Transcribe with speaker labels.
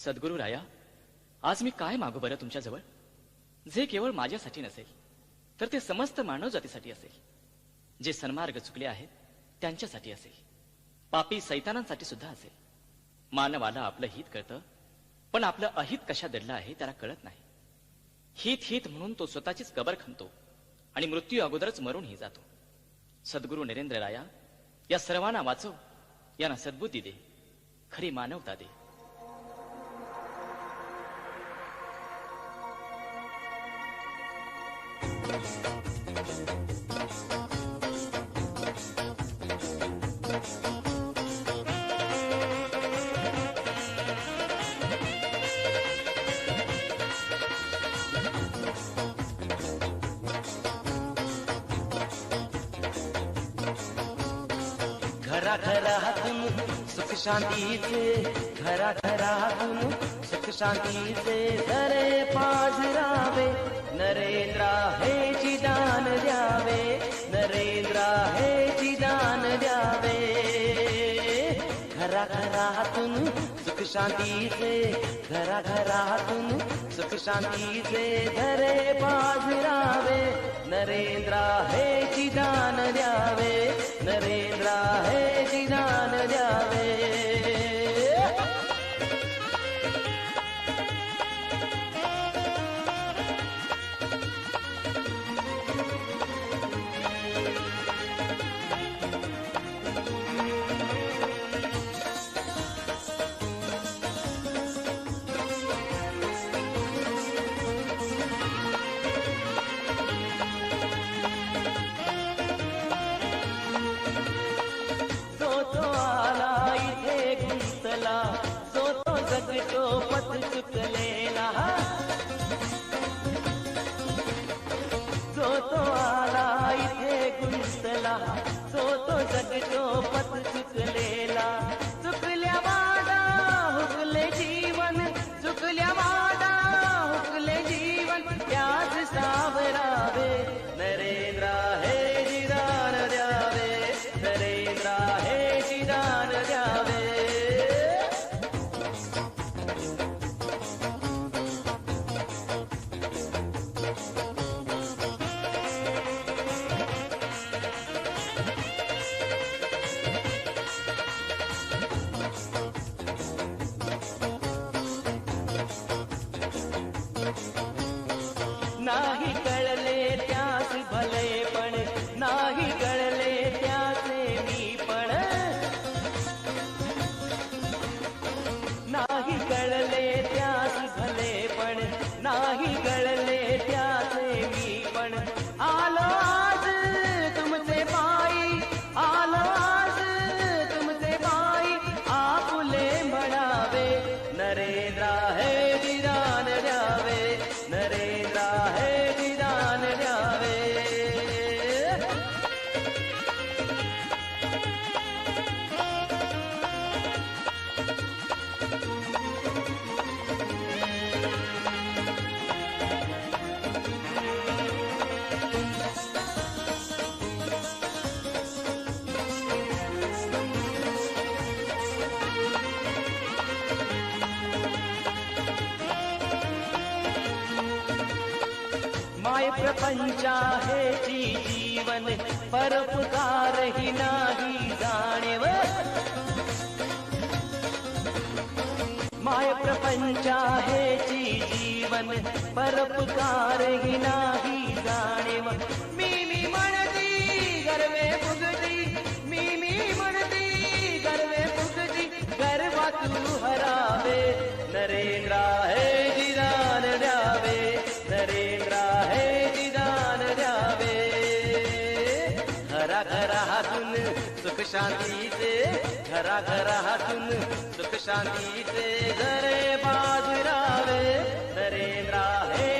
Speaker 1: सद्गुरु राया, आज मी काय मागू बरं तुमच्याजवळ, जे केवळ माझ्यासाठी नसेल तर ते समस्त मानव जातीसाठी असेल. जे सन्मार्ग चुकले आहेत त्यांच्यासाठी असेल, पापी सैतानांसाठी सुद्धा असेल. मानवाला आपलं हित कळतं, पण आपलं अहित कशा दडलं आहे त्याला कळत नाही. हित हित म्हणून तो स्वतःचीच कबर खणतो आणि मृत्यू अगोदरच मरूनही जातो. सद्गुरु नरेंद्र राया, या सर्वांना वाचव, यांना सद्बुद्धी दे, खरी मानवता दे.
Speaker 2: घराघरातून सुख शांतीचे, घराघरातून सुख शांतीचे झरे पाझरावे. नरेंद्रा हे दान द्यावे, नरेंद्रा हे दान द्यावे. घराघरातून सुख शांतीचे, घराघरातून सुख शांतीचे झरे पाझरावे. नरेंद्रा हे दान द्यावे, नरेंद्रा हे दान द्यावे. जगतो पथ चुकलेला, जो तो आला इथे गुंतला, जो तो जगतो पथ चुकलेला. चुकल्या वाडा हुकले जीवन, चुकल्या वाडा हुकले जीवन, त्याच सावरावे. नरेंद्रा हे दान द्यावे, नरेंद्रा हे दान द्यावे. नाही कळले त्यास भलेपण, नाही कळले त्याचे मी पण, नाही कळले त्यास भलेपण, नाही कळले त्याचे मी पण. आलो आज तुमचे पायी, आलो आज तुमचे पायी, आपुले म्हणावे. नरेंद्रा हे दान द्यावे, नरेंद्रा हे दान द्यावे. माय प्रपंचा हेची जीवन, परोपकार ही नाही जाणीव. माय प्रपंचा हेची जीवन, परोपकार ही नाही जाणीव. मी म्हणती गर्वे फुगती, मी म्हणती गर्वे फुगती, गर्वा तू हरावे. नरेंद्रा हे दान द्यावे, नरेंद्रा हे दान द्यावे. घराघरातून सुख शांतीचे, घराघरातून सुख शांतीचे झरे पाझरावे. नरेंद्रा हे